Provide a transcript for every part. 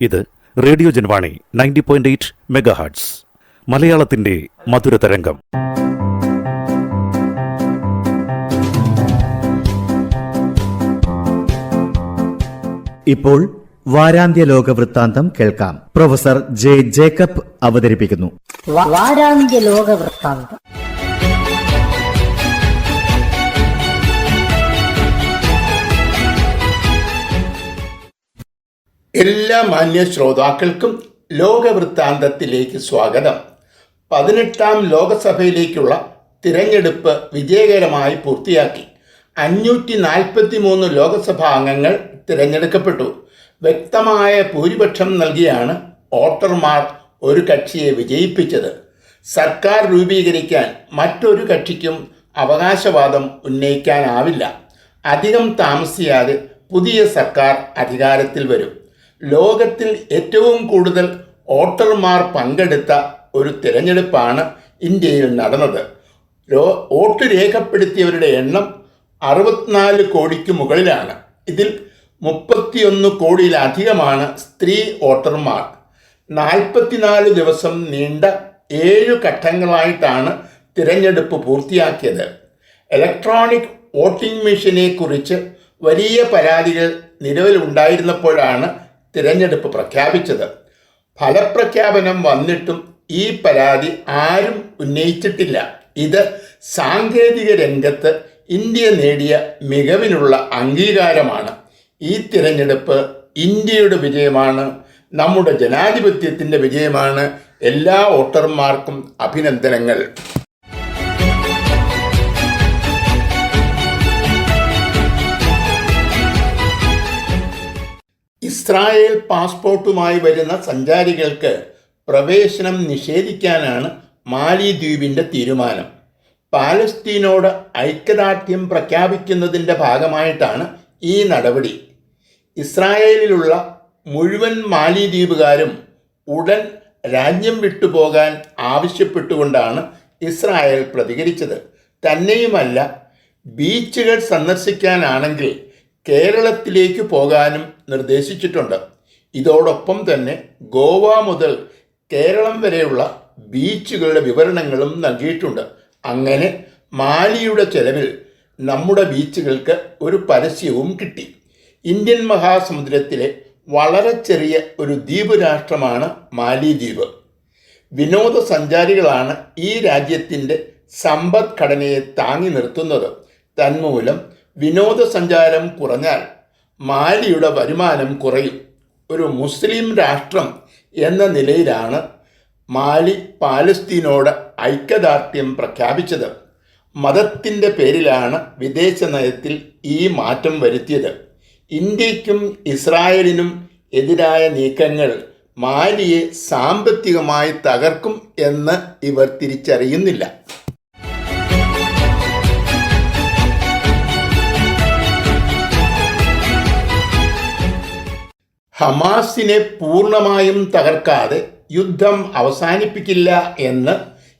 ഇത് radio Janvani 90.8 megahertz മലയാളത്തിന്റെ മധുരതരംഗം. ഇപ്പോൾ വാരാന്ത്യ ലോക വൃത്താന്തം കേൾക്കാം. പ്രൊഫസർ ജെ ജേക്കബ് അവതരിപ്പിക്കുന്നു. വാരാന്ത്യ ലോക വൃത്താന്തം. എല്ലാ മാന്യ ശ്രോതാക്കൾക്കും ലോകവൃത്താന്തത്തിലേക്ക് സ്വാഗതം. 18ാം ലോകസഭയിലേക്കുള്ള തിരഞ്ഞെടുപ്പ് വിജയകരമായി പൂർത്തിയാക്കി. 543 ലോകസഭാ അംഗങ്ങൾ തിരഞ്ഞെടുക്കപ്പെട്ടു. വ്യക്തമായ ഭൂരിപക്ഷം നൽകിയാണ് വോട്ടർമാർ ഒരു കക്ഷിയെ വിജയിപ്പിച്ചത്. സർക്കാർ രൂപീകരിക്കാൻ മറ്റൊരു കക്ഷിക്കും അവകാശവാദം ഉന്നയിക്കാനാവില്ല. അധികം താമസിയാതെ പുതിയ സർക്കാർ അധികാരത്തിൽ വരും. ലോകത്തിൽ ഏറ്റവും കൂടുതൽ വോട്ടർമാർ പങ്കെടുത്ത ഒരു തിരഞ്ഞെടുപ്പാണ് ഇന്ത്യയിൽ നടന്നത്. വോട്ട് രേഖപ്പെടുത്തിയവരുടെ എണ്ണം 64 കോടിക്ക് മുകളിലാണ്. ഇതിൽ 31 കോടിയിലധികമാണ് സ്ത്രീ വോട്ടർമാർ. 44 ദിവസം നീണ്ട 7 ഘട്ടങ്ങളായിട്ടാണ് തിരഞ്ഞെടുപ്പ് പൂർത്തിയാക്കിയത്. ഇലക്ട്രോണിക് വോട്ടിംഗ് മെഷീനെ കുറിച്ച് വലിയ പരാതികൾ നിലവിലുണ്ടായിരുന്നപ്പോഴാണ് തിരഞ്ഞെടുപ്പ് പ്രഖ്യാപിച്ചത്. ഫലപ്രഖ്യാപനം വന്നിട്ടും ഈ പരാതി ആരും ഉന്നയിച്ചിട്ടില്ല. ഇത് സാങ്കേതിക രംഗത്ത് ഇന്ത്യ നേടിയ മികവിനുള്ള അംഗീകാരമാണ്. ഈ തിരഞ്ഞെടുപ്പ് ഇന്ത്യയുടെ വിജയമാണ്, നമ്മുടെ ജനാധിപത്യത്തിൻ്റെ വിജയമാണ്. എല്ലാ വോട്ടർമാർക്കും അഭിനന്ദനങ്ങൾ. ഇസ്രായേൽ പാസ്പോർട്ടുമായി വരുന്ന സഞ്ചാരികൾക്ക് പ്രവേശനം നിഷേധിക്കാനാണ് മാലിദ്വീപിൻ്റെ തീരുമാനം. പാലസ്തീനോട് ഐക്യദാർഢ്യം പ്രഖ്യാപിക്കുന്നതിൻ്റെ ഭാഗമായിട്ടാണ് ഈ നടപടി. ഇസ്രായേലിലുള്ള മുഴുവൻ മാലിദ്വീപുകാരും ഉടൻ രാജ്യം വിട്ടുപോകാൻ ആവശ്യപ്പെട്ടുകൊണ്ടാണ് ഇസ്രായേൽ പ്രതികരിച്ചത്. തന്നെയുമല്ല, ബീച്ചുകൾ സന്ദർശിക്കാനാണെങ്കിൽ കേരളത്തിലേക്ക് പോകാനും നിർദ്ദേശിച്ചിട്ടുണ്ട്. ഇതോടൊപ്പം തന്നെ ഗോവ മുതൽ കേരളം വരെയുള്ള ബീച്ചുകളുടെ വിവരണങ്ങളും നൽകിയിട്ടുണ്ട്. അങ്ങനെ മാലിയുടെ ചെലവിൽ നമ്മുടെ ബീച്ചുകൾക്ക് ഒരു പരസ്യവും കിട്ടി. ഇന്ത്യൻ മഹാസമുദ്രത്തിലെ വളരെ ചെറിയ ഒരു ദ്വീപ് രാഷ്ട്രമാണ് മാലിദ്വീപ്. വിനോദസഞ്ചാരികളാണ് ഈ രാജ്യത്തിൻ്റെ സമ്പദ്ഘടനയെ താങ്ങി നിർത്തുന്നത്. തന്മൂലം വിനോദസഞ്ചാരം കുറഞ്ഞാൽ മാലിയുടെ വരുമാനം കുറയും. ഒരു മുസ്ലിം രാഷ്ട്രം എന്ന നിലയിലാണ് മാലി പാലസ്തീനോട് ഐക്യദാർഢ്യം പ്രഖ്യാപിച്ചത്. മതത്തിൻ്റെ പേരിലാണ് വിദേശ നയത്തിൽ ഈ മാറ്റം വരുത്തിയത്. ഇന്ത്യക്കും ഇസ്രായേലിനും എതിരായ നീക്കങ്ങൾ മാലിയെ സാമ്പത്തികമായി തകർക്കും എന്ന് ഇവർ തിരിച്ചറിയുന്നില്ല. ഹമാസിനെ പൂർണ്ണമായും തകർക്കാതെ യുദ്ധം അവസാനിപ്പിക്കില്ല എന്ന്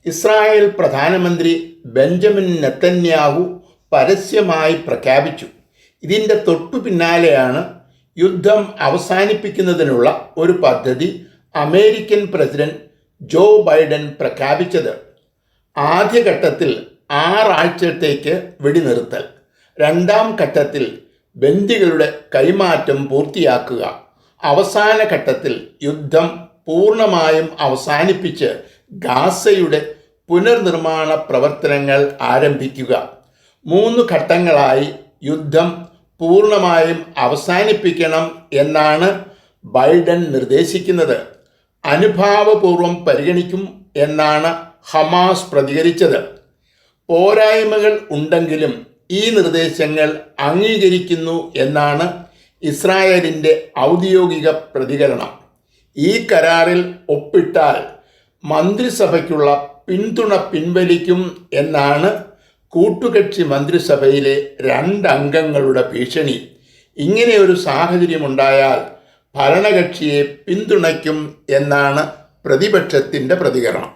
ഇസ്രായേൽ പ്രധാനമന്ത്രി ബെഞ്ചമിൻ നെതന്യാഹു പരസ്യമായി പ്രഖ്യാപിച്ചു. ഇതിൻ്റെ തൊട്ടു പിന്നാലെയാണ് യുദ്ധം അവസാനിപ്പിക്കുന്നതിനുള്ള ഒരു പദ്ധതി അമേരിക്കൻ പ്രസിഡന്റ് ജോ ബൈഡൻ പ്രഖ്യാപിച്ചത്. ആദ്യഘട്ടത്തിൽ 6 ആഴ്ചത്തേക്ക് വെടിനിർത്തൽ, 2ാം ഘട്ടത്തിൽ ബന്ദികളുടെ കൈമാറ്റം പൂർത്തിയാക്കുക, അവസാന ഘട്ടത്തിൽ യുദ്ധം പൂർണ്ണമായും അവസാനിപ്പിച്ച് ഗാസയുടെ പുനർനിർമ്മാണ പ്രവർത്തനങ്ങൾ ആരംഭിക്കുക. 3 ഘട്ടങ്ങളായി യുദ്ധം പൂർണ്ണമായും അവസാനിപ്പിക്കണം എന്നാണ് ബൈഡൻ നിർദ്ദേശിക്കുന്നത്. അനുഭാവപൂർവം പരിഗണിക്കും എന്നാണ് ഹമാസ് പ്രതികരിച്ചത്. പോരായ്മകൾ ഉണ്ടെങ്കിലും ഈ നിർദ്ദേശങ്ങൾ അംഗീകരിക്കുന്നു എന്നാണ് ഇസ്രായേലിൻ്റെ ഔദ്യോഗിക പ്രതികരണം. ഈ കരാറിൽ ഒപ്പിട്ടാൽ മന്ത്രിസഭയ്ക്കുള്ള പിന്തുണ പിൻവലിക്കും എന്നാണ് കൂട്ടുകക്ഷി മന്ത്രിസഭയിലെ 2 അംഗങ്ങളുടെ ഭീഷണി. ഇങ്ങനെയൊരു സാഹചര്യമുണ്ടായാൽ ഭരണകക്ഷിയെ പിന്തുണയ്ക്കും എന്നാണ് പ്രതിപക്ഷത്തിൻ്റെ പ്രതികരണം.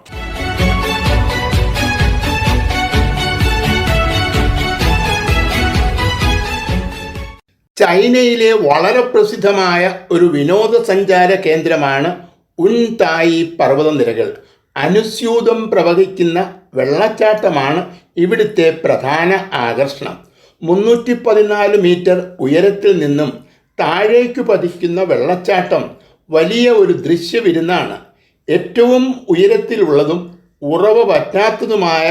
ചൈനയിലെ വളരെ പ്രസിദ്ധമായ ഒരു വിനോദസഞ്ചാര കേന്ദ്രമാണ് ഉൻതായി പർവ്വതനിരകൾ. അനുസ്യൂതം പ്രവഹിക്കുന്ന വെള്ളച്ചാട്ടമാണ് ഇവിടുത്തെ പ്രധാന ആകർഷണം. 314 മീറ്റർ ഉയരത്തിൽ നിന്നും താഴേക്ക് പതിക്കുന്ന വെള്ളച്ചാട്ടം വലിയ ഒരു ദൃശ്യവിരുന്നാണ്. ഏറ്റവും ഉയരത്തിലുള്ളതും ഉറവ പറ്റാത്തതുമായ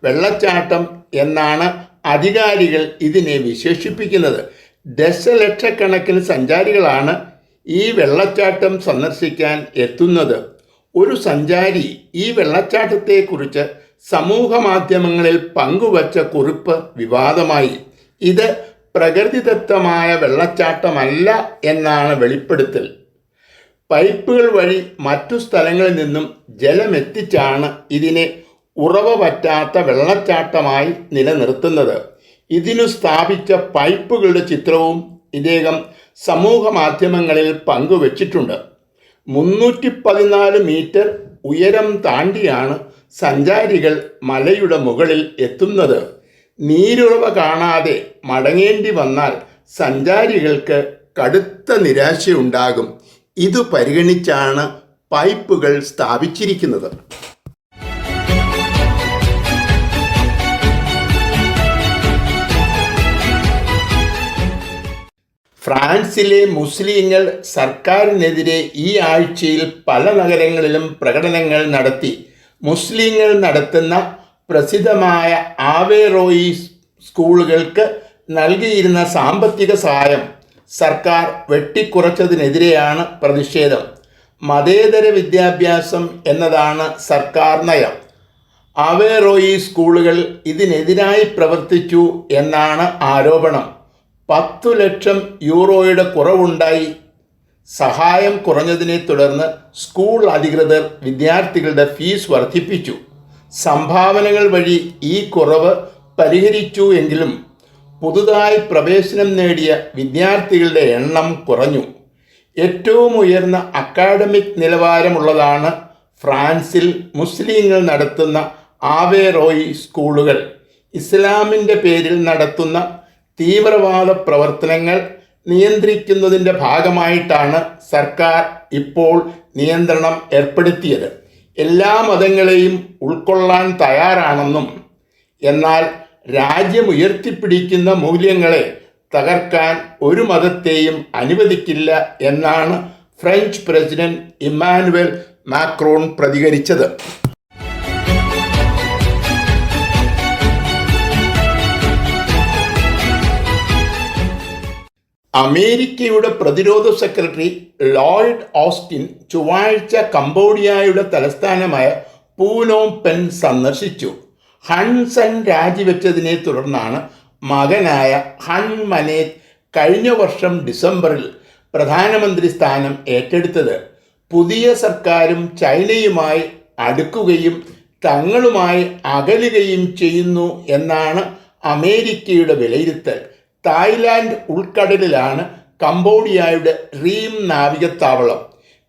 വെള്ളച്ചാട്ടം എന്നാണ് അധികാരികൾ ഇതിനെ വിശേഷിപ്പിക്കുന്നത്. ദശലക്ഷക്കണക്കിന് സഞ്ചാരികളാണ് ഈ വെള്ളച്ചാട്ടം സന്ദർശിക്കാൻ എത്തുന്നത്. ഒരു സഞ്ചാരി ഈ വെള്ളച്ചാട്ടത്തെക്കുറിച്ച് സമൂഹ മാധ്യമങ്ങളിൽ പങ്കുവച്ച കുറിപ്പ് വിവാദമായി. ഇത് പ്രകൃതിദത്തമായ വെള്ളച്ചാട്ടമല്ല എന്നാണ് വെളിപ്പെടുത്തൽ. പൈപ്പുകൾ വഴി മറ്റു സ്ഥലങ്ങളിൽ നിന്നും ജലമെത്തിച്ചാണ് ഇതിനെ ഉറവ പറ്റാത്ത വെള്ളച്ചാട്ടമായി നിലനിർത്തുന്നത്. ഇതിനു സ്ഥാപിച്ച പൈപ്പുകളുടെ ചിത്രവും ഇദ്ദേഹം സമൂഹ മാധ്യമങ്ങളിൽ പങ്കുവച്ചിട്ടുണ്ട്. 314 മീറ്റർ ഉയരം താണ്ടിയാണ് സഞ്ചാരികൾ മലയുടെ മുകളിൽ എത്തുന്നത്. നീരുറവ കാണാതെ മടങ്ങേണ്ടി വന്നാൽ സഞ്ചാരികൾക്ക് കടുത്ത നിരാശയുണ്ടാകും. ഇത് പരിഗണിച്ചാണ് പൈപ്പുകൾ സ്ഥാപിച്ചിരിക്കുന്നത്. ഫ്രാൻസിലെ മുസ്ലിങ്ങൾ സർക്കാരിനെതിരെ ഈ ആഴ്ചയിൽ പല നഗരങ്ങളിലും പ്രകടനങ്ങൾ നടത്തി. മുസ്ലിങ്ങൾ നടത്തുന്ന പ്രസിദ്ധമായ ആവേറോയി സ്കൂളുകൾക്ക് നൽകിയിരുന്ന സാമ്പത്തിക സഹായം സർക്കാർ വെട്ടിക്കുറച്ചതിനെതിരെയാണ് പ്രതിഷേധം. മതേതര വിദ്യാഭ്യാസം എന്നതാണ് സർക്കാർ നയം. ആവേറോയി സ്കൂളുകൾ ഇതിനെതിരായി പ്രവർത്തിച്ചു എന്നാണ് ആരോപണം. 10 ലക്ഷം യൂറോയുടെ കുറവുണ്ടായി. സഹായം കുറഞ്ഞതിനെ തുടർന്ന് സ്കൂൾ അധികൃതർ വിദ്യാർത്ഥികളുടെ ഫീസ് വർദ്ധിപ്പിച്ചു. സംഭാവനകൾ വഴി ഈ കുറവ് പരിഹരിച്ചു എങ്കിലും പുതുതായി പ്രവേശനം നേടിയ വിദ്യാർത്ഥികളുടെ എണ്ണം കുറഞ്ഞു. ഏറ്റവും ഉയർന്ന അക്കാഡമിക് നിലവാരമുള്ളതാണ് ഫ്രാൻസിൽ മുസ്ലിങ്ങൾ നടത്തുന്ന ആവേറോയി സ്കൂളുകൾ. ഇസ്ലാമിൻ്റെ പേരിൽ നടത്തുന്ന തീവ്രവാദ പ്രവർത്തനങ്ങൾ നിയന്ത്രിക്കുന്നതിൻ്റെ ഭാഗമായിട്ടാണ് സർക്കാർ ഇപ്പോൾ നിയന്ത്രണം ഏർപ്പെടുത്തിയത്. എല്ലാ മതങ്ങളെയും ഉൾക്കൊള്ളാൻ തയ്യാറാണെന്നും എന്നാൽ രാജ്യം ഉയർത്തിപ്പിടിക്കുന്ന മൂല്യങ്ങളെ തകർക്കാൻ ഒരു മതത്തെയും അനുവദിക്കില്ല എന്നാണ് ഫ്രഞ്ച് പ്രസിഡന്റ് ഇമ്മാനുവൽ മാക്രോൺ പ്രതികരിച്ചത്. അമേരിക്കയുടെ പ്രതിരോധ സെക്രട്ടറി ലോയിഡ് ഓസ്റ്റിൻ ചൊവ്വാഴ്ച കംബോഡിയയുടെ തലസ്ഥാനമായ പൂനോം പെൻ സന്ദർശിച്ചു. ഹൺ സെൻ രാജിവെച്ചതിനെ തുടർന്നാണ് മകനായ ഹൺ മനേറ്റ് കഴിഞ്ഞ വർഷം ഡിസംബറിൽ പ്രധാനമന്ത്രി സ്ഥാനം ഏറ്റെടുത്തത്. പുതിയ സർക്കാരും ചൈനയുമായി അടുക്കുകയും തങ്ങളുമായി അകലുകയും ചെയ്യുന്നു എന്നാണ് അമേരിക്കയുടെ വിലയിരുത്തൽ. തായ്ലാൻഡ് ഉൾക്കടലിലാണ് കംബോഡിയയുടെ റീം നാവികത്താവളം.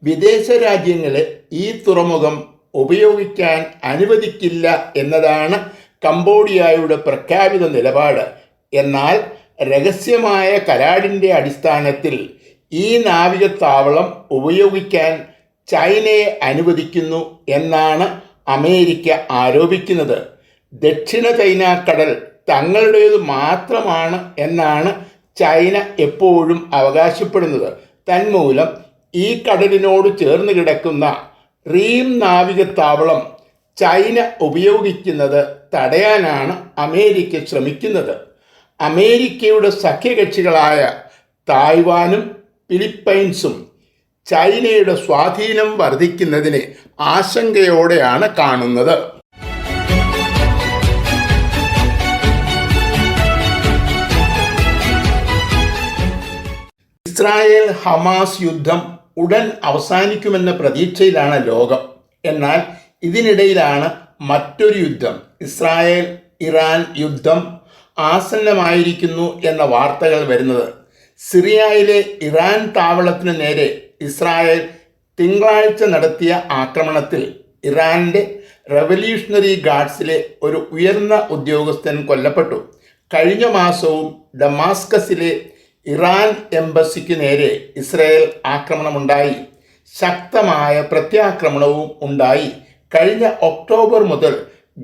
വിദേശ രാജ്യങ്ങളെ ഈ തുറമുഖം ഉപയോഗിക്കാൻ അനുവദിക്കില്ല എന്നതാണ് കംബോഡിയയുടെ പ്രഖ്യാപിത നിലപാട്. എന്നാൽ രഹസ്യമായ കരാറിൻ്റെ അടിസ്ഥാനത്തിൽ ഈ നാവികത്താവളം ഉപയോഗിക്കാൻ ചൈനയെ അനുവദിക്കുന്നു എന്നാണ് അമേരിക്ക ആരോപിക്കുന്നത്. ദക്ഷിണ ചൈന കടൽ തങ്ങളുടേത് മാത്രമാണ് എന്നാണ് ചൈന എപ്പോഴും അവകാശപ്പെടുന്നത്. തന്മൂലം ഈ കടലിനോട് ചേർന്ന് കിടക്കുന്ന റീം നാവികത്താവളം ചൈന ഉപയോഗിക്കുന്നത് തടയാനാണ് അമേരിക്ക ശ്രമിക്കുന്നത്. അമേരിക്കയുടെ സഖ്യകക്ഷികളായ തായ്വാനും ഫിലിപ്പൈൻസും ചൈനയുടെ സ്വാധീനം വർദ്ധിക്കുന്നതിനെ ആശങ്കയോടെയാണ് കാണുന്നത്. ഇസ്രായേൽ ഹമാസ് യുദ്ധം ഉടൻ അവസാനിക്കുമെന്ന പ്രതീക്ഷയിലാണ് ലോകം. എന്നാൽ ഇതിനിടയിലാണ് മറ്റൊരു യുദ്ധം. ഇസ്രായേൽ ഇറാൻ യുദ്ധം ആസന്നമായിരിക്കുന്നു എന്ന വാർത്തകൾ വരുന്നത്. സിറിയയിലെ ഇറാൻ താവളത്തിനു നേരെ ഇസ്രായേൽ തിങ്കളാഴ്ച നടത്തിയ ആക്രമണത്തിൽ ഇറാൻ്റെ റവല്യൂഷണറി ഗാർഡ്സിലെ ഒരു ഉയർന്ന ഉദ്യോഗസ്ഥൻ കൊല്ലപ്പെട്ടു. കഴിഞ്ഞ മാസവും ഡമാസ്കസിലെ ഇറാൻ എംബസിക്ക് നേരെ ഇസ്രായേൽ ആക്രമണമുണ്ടായി. ശക്തമായ പ്രത്യാക്രമണവും ഉണ്ടായി. കഴിഞ്ഞ ഒക്ടോബർ മുതൽ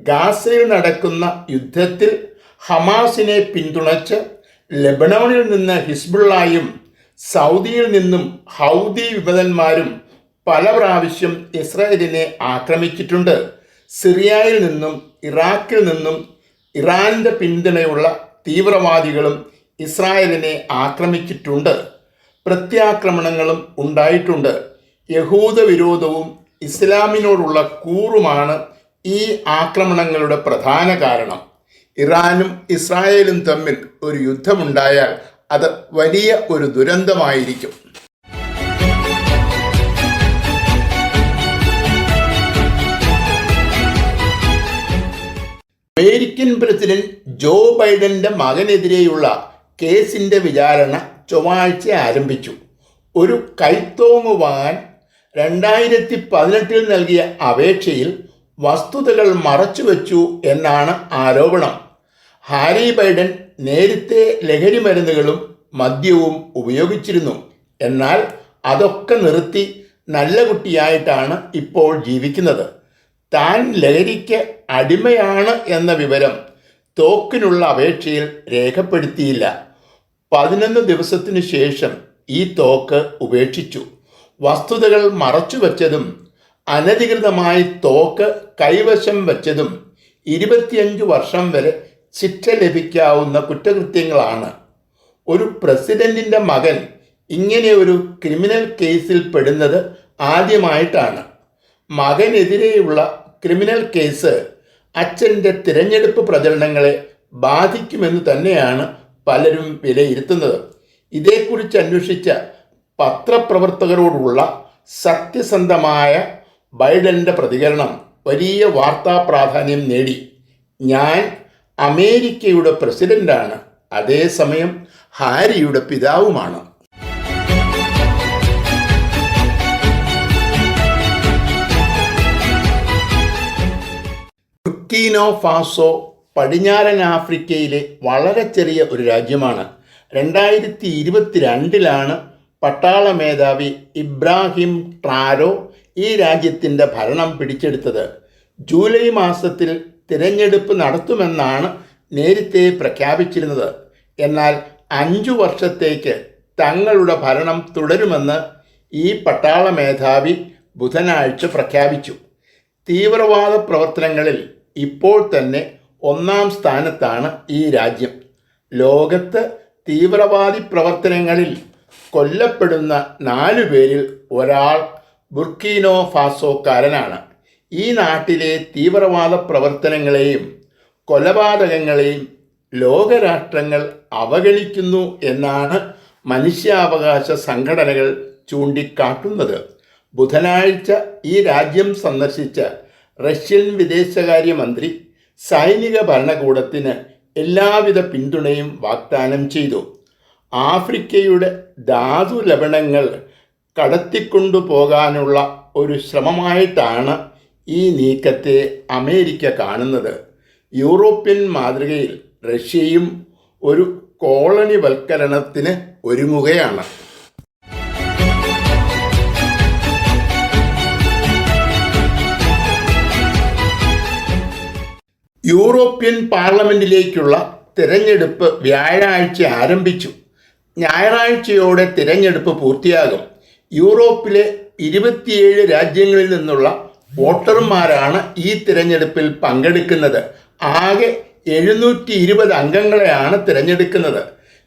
ഗാസയിൽ നടക്കുന്ന യുദ്ധത്തിൽ ഹമാസിനെ പിന്തുണച്ച് ലെബനോണിൽ നിന്ന് ഹിസ്ബുള്ളയും സൗദിയിൽ നിന്നും ഹൗദി വിമതന്മാരും പല പ്രാവശ്യം ഇസ്രായേലിനെ ആക്രമിച്ചിട്ടുണ്ട്. സിറിയയിൽ നിന്നും ഇറാഖിൽ നിന്നും ഇറാന്റെ പിന്തുണയുള്ള തീവ്രവാദികളും ഇസ്രായേലിനെ ആക്രമിച്ചിട്ടുണ്ട്. പ്രത്യാക്രമണങ്ങളും ഉണ്ടായിട്ടുണ്ട്. യഹൂദ വിരോധവും ഇസ്ലാമിനോടുള്ള കൂറുമാണ് ഈ ആക്രമണങ്ങളുടെ പ്രധാന കാരണം. ഇറാനും ഇസ്രായേലും തമ്മിൽ ഒരു യുദ്ധമുണ്ടായാൽ അത് വലിയ ഒരു ദുരന്തമായിരിക്കും. അമേരിക്കൻ പ്രസിഡന്റ് ജോ ബൈഡന്റെ മകനെതിരെയുള്ള കേസിന്റെ വിചാരണ ചൊവ്വാഴ്ച ആരംഭിച്ചു. ഒരു കൈത്തോങ്ങ് വാങ്ങാൻ 2018 നൽകിയ അപേക്ഷയിൽ വസ്തുതകൾ മറച്ചുവെച്ചു എന്നാണ് ആരോപണം. ഹാരി ബൈഡൻ നേരത്തെ ലഹരി മരുന്നുകളും മദ്യവും ഉപയോഗിച്ചിരുന്നു. എന്നാൽ അതൊക്കെ നിർത്തി നല്ല കുട്ടിയായിട്ടാണ് ഇപ്പോൾ ജീവിക്കുന്നത്. താൻ ലഹരിക്ക് അടിമയാണ് എന്ന വിവരം തോക്കിനുള്ള അപേക്ഷയിൽ രേഖപ്പെടുത്തിയില്ല. 11 ദിവസത്തിനു ശേഷം ഈ തോക്ക് ഉപേക്ഷിച്ചു. വസ്തുതകൾ മറച്ചുവെച്ചതും അനധികൃതമായി തോക്ക് കൈവശം വച്ചതും 25 വർഷം വരെ ശിക്ഷ ലഭിക്കാവുന്ന കുറ്റകൃത്യങ്ങളാണ്. ഒരു പ്രസിഡന്റിന്റെ മകൻ ഇങ്ങനെ ഒരു ക്രിമിനൽ കേസിൽ പെടുന്നത് ആദ്യമായിട്ടാണ്. മകനെതിരെയുള്ള ക്രിമിനൽ കേസ് അച്ഛൻ്റെ തിരഞ്ഞെടുപ്പ് പ്രചരണങ്ങളെ ബാധിക്കുമെന്ന് തന്നെയാണ് പലരും വിലയിരുത്തുന്നത്. ഇതേക്കുറിച്ച് അന്വേഷിച്ച പത്രപ്രവർത്തകരോടുള്ള സത്യസന്ധമായ ബൈഡന്റെ പ്രതികരണം വലിയ വാർത്താ പ്രാധാന്യം നേടി. ഞാൻ അമേരിക്കയുടെ പ്രസിഡന്റാണ്, അതേസമയം ഹാരിയുടെ പിതാവുമാണ്. ബുർക്കീന ഫാസോ പടിഞ്ഞാറൻ ആഫ്രിക്കയിലെ വളരെ ചെറിയ ഒരു രാജ്യമാണ്. 2022 പട്ടാള മേധാവി ഇബ്രാഹിം ട്രാരോ ഈ രാജ്യത്തിൻ്റെ ഭരണം പിടിച്ചെടുത്തത്. ജൂലൈ മാസത്തിൽ തിരഞ്ഞെടുപ്പ് നടത്തുമെന്നാണ് നേരത്തെ പ്രഖ്യാപിച്ചിരുന്നത്. എന്നാൽ 5 വർഷത്തേക്ക് തങ്ങളുടെ ഭരണം തുടരുമെന്ന് ഈ പട്ടാള മേധാവി ബുധനാഴ്ച പ്രഖ്യാപിച്ചു. തീവ്രവാദ പ്രവർത്തനങ്ങളിൽ ഇപ്പോൾ തന്നെ 1-ാം സ്ഥാനത്താണ് ഈ രാജ്യം. ലോകത്ത് തീവ്രവാദി പ്രവർത്തനങ്ങളിൽ കൊല്ലപ്പെടുന്ന 4 പേരിൽ ഒരാൾ ബുർക്കീന ഫാസോക്കാരനാണ്. ഈ നാട്ടിലെ തീവ്രവാദ പ്രവർത്തനങ്ങളെയും കൊലപാതകങ്ങളെയും ലോകരാഷ്ട്രങ്ങൾ അവഗണിക്കുന്നു എന്നാണ് മനുഷ്യാവകാശ സംഘടനകൾ ചൂണ്ടിക്കാട്ടുന്നത്. ബുധനാഴ്ച ഈ രാജ്യം സന്ദർശിച്ച റഷ്യൻ വിദേശകാര്യമന്ത്രി സൈനിക ഭരണകൂടത്തിന് എല്ലാവിധ പിന്തുണയും വാഗ്ദാനം ചെയ്തു. ആഫ്രിക്കയുടെ ധാതു ലവണങ്ങൾ കടത്തിക്കൊണ്ടുപോകാനുള്ള ഒരു ശ്രമമായിട്ടാണ് ഈ നീക്കത്തെ അമേരിക്ക കാണുന്നത്. യൂറോപ്യൻ മാതൃകയിൽ റഷ്യയും ഒരു കോളനിവൽക്കരണത്തിന് ഒരുങ്ങുകയാണ്. യൂറോപ്യൻ പാർലമെന്റിലേക്കുള്ള തിരഞ്ഞെടുപ്പ് വ്യാഴാഴ്ച ആരംഭിച്ചു. ഞായറാഴ്ചയോടെ തിരഞ്ഞെടുപ്പ് പൂർത്തിയാകും. യൂറോപ്പിലെ 27 രാജ്യങ്ങളിൽ നിന്നുള്ള വോട്ടർമാരാണ് ഈ തിരഞ്ഞെടുപ്പിൽ പങ്കെടുക്കുന്നത്. ആകെ 720 അംഗങ്ങളെയാണ് തിരഞ്ഞെടുക്കുന്നത്.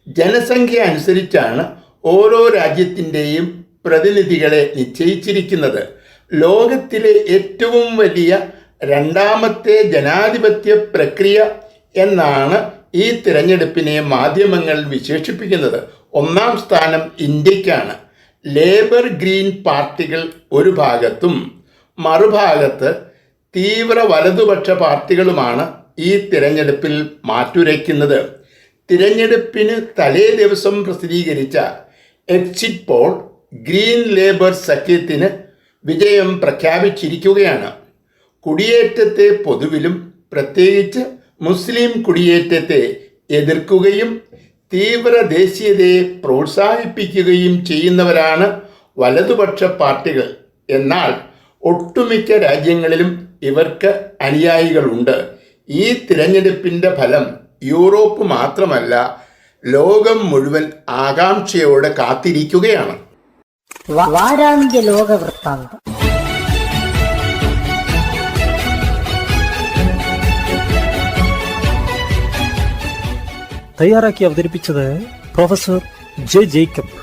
ജനസംഖ്യ അനുസരിച്ചാണ് ഓരോ രാജ്യത്തിൻ്റെയും പ്രതിനിധികളെ നിശ്ചയിച്ചിരിക്കുന്നത്. ലോകത്തിലെ ഏറ്റവും വലിയ 2ാമത്തെ ജനാധിപത്യ പ്രക്രിയ എന്നാണ് ഈ തിരഞ്ഞെടുപ്പിനെ മാധ്യമങ്ങൾ വിശേഷിപ്പിക്കുന്നത്. 1-ാം സ്ഥാനം ഇന്ത്യക്കാണ്. ലേബർ ഗ്രീൻ പാർട്ടികൾ ഒരു ഭാഗത്തും മറുഭാഗത്ത് തീവ്ര വലതുപക്ഷ പാർട്ടികളുമാണ് ഈ തിരഞ്ഞെടുപ്പിൽ മാറ്റുരയ്ക്കുന്നത്. തിരഞ്ഞെടുപ്പിന് തലേ ദിവസം പ്രസിദ്ധീകരിച്ച എക്സിറ്റ് പോൾ ഗ്രീൻ ലേബർ സഖ്യത്തിന് വിജയം പ്രഖ്യാപിച്ചിരിക്കുകയാണ്. കുടിയേറ്റത്തെ പൊതുവിലും പ്രത്യേകിച്ച് മുസ്ലിം കുടിയേറ്റത്തെ എതിർക്കുകയും തീവ്ര ദേശീയതയെ പ്രോത്സാഹിപ്പിക്കുകയും ചെയ്യുന്നവരാണ് വലതുപക്ഷ പാർട്ടികൾ. എന്നാൽ ഒട്ടുമിക്ക രാജ്യങ്ങളിലും ഇവർക്ക് അനുയായികളുണ്ട്. ഈ തിരഞ്ഞെടുപ്പിൻ്റെ ഫലം യൂറോപ്പ് മാത്രമല്ല, ലോകം മുഴുവൻ ആകാംക്ഷയോടെ കാത്തിരിക്കുകയാണ്. വാരാന്ത്യ ലോക വൃത്താന്തം. തയ്യാറാക്കി അവതരിപ്പിച്ചത് പ്രൊഫസർ ജെ ജേക്കബ്.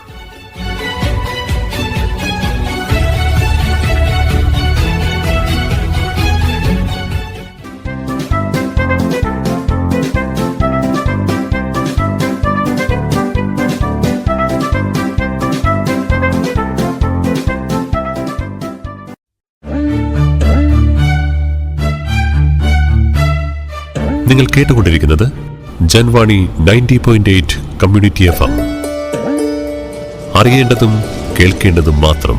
നിങ്ങൾ കേട്ടുകൊണ്ടിരിക്കുന്നത് ജൻവാണി 90.8 കമ്മ്യൂണിറ്റി FM. അറിയേണ്ടതും കേൾക്കേണ്ടതും മാത്രം.